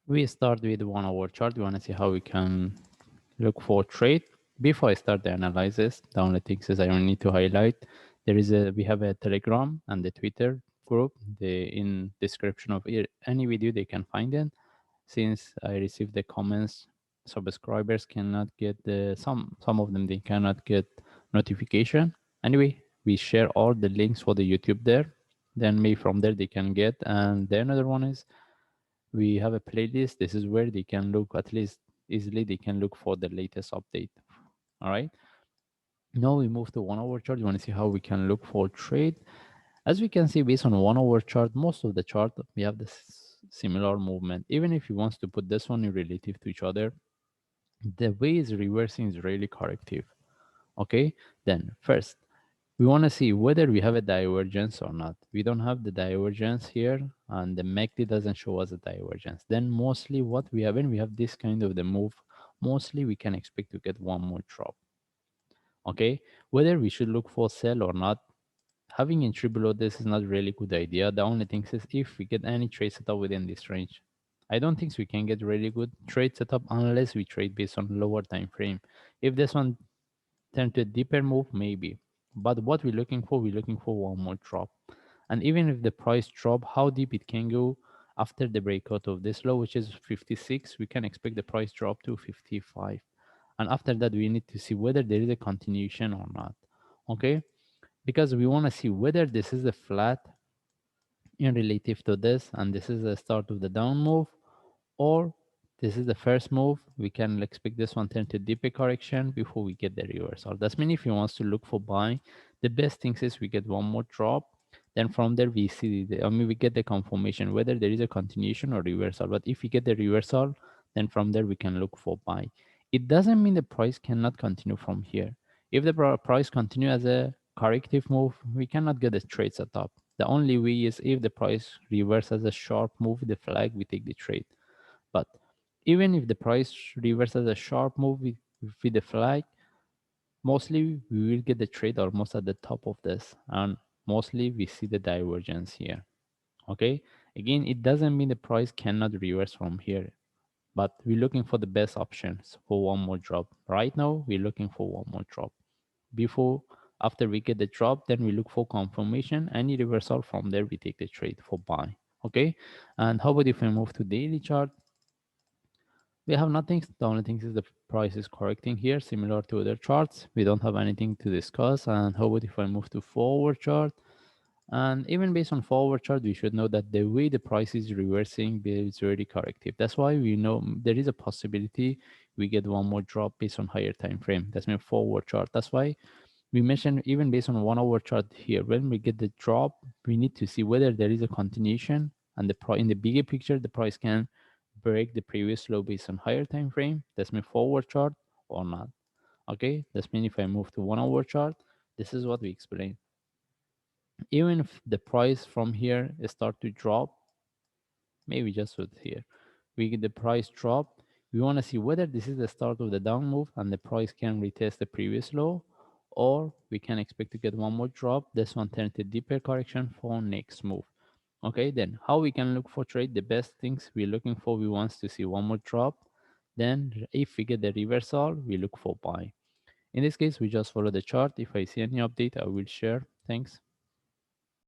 We start with 1 hour chart. We want to see how we can look for trade. Before I start the analysis, the only things is I only need to highlight we have a Telegram and the Twitter group. The in description of any video they can find it. Since I received the comments, subscribers cannot get some of them they cannot get notification. Anyway, we share all the links for the YouTube there. Then maybe from there they can get. And the another one is we have a playlist. This is where they can look at least easily. They can look for the latest update. All right. Now we move to 1 hour chart. You want to see how we can look for trade. As we can see, based on 1 hour chart, most of the chart we have this similar movement. Even if you want to put this one in relative to each other, the way it's reversing is really corrective. Okay. Then first, we want to see whether we have a divergence or not. We don't have the divergence here, and the MACD doesn't show us a divergence. Then mostly what we have, when we have this kind of the move, mostly we can expect to get one more drop. Okay, whether we should look for sell or not, having entry below this is not really good idea. The only thing is if we get any trade setup within this range. I don't think we can get really good trade setup unless we trade based on lower time frame. If this one turn to a deeper move, maybe. But what we're looking for one more drop. And even if the price drop, how deep it can go after the breakout of this low, which is 56, we can expect the price drop to 55. And after that, we need to see whether there is a continuation or not. Okay, because we want to see whether this is a flat in relative to this and this is the start of the down move, or this is the first move. We can expect this one turn to deeper correction before we get the reversal. That's mean if you want to look for buying, the best thing is we get one more drop. Then from there we see we get the confirmation whether there is a continuation or reversal. But if we get the reversal, then from there we can look for buy. It doesn't mean the price cannot continue from here. If the price continue as a corrective move, we cannot get a trade setup. The only way is if the price reverses a sharp move with the flag, we take the trade. But even if the price reverses a sharp move with the flag, mostly we will get the trade almost at the top of this, and mostly we see the divergence here. Okay, again, it doesn't mean the price cannot reverse from here, but we're looking for the best options for one more drop. Right now, we're looking for one more drop. Before, after we get the drop, then we look for confirmation. Any reversal from there, we take the trade for buy. Okay, and how about if we move to daily chart? We have nothing. The only thing is the price is correcting here, similar to other charts. We don't have anything to discuss. And how about if I move to forward chart? And even based on forward chart, we should know that the way the price is reversing is very corrective. That's why we know there is a possibility we get one more drop based on higher time frame. That's my forward chart. That's why we mentioned even based on 1 hour chart here, when we get the drop, we need to see whether there is a continuation and in the bigger picture, the price can break the previous low based on higher time frame. That's my forward chart or not. Okay, that's mean if I move to 1 hour chart, this is what we explain. Even if the price from here start to drop, maybe just with here, we get the price drop. We want to see whether this is the start of the down move and the price can retest the previous low, or we can expect to get one more drop. This one turn to deeper correction for next move. Okay, then how we can look for trade? The best things we're looking for, we want to see one more drop. Then if we get the reversal, we look for buy. In this case, we just follow the chart. If I see any update, I will share. Thanks.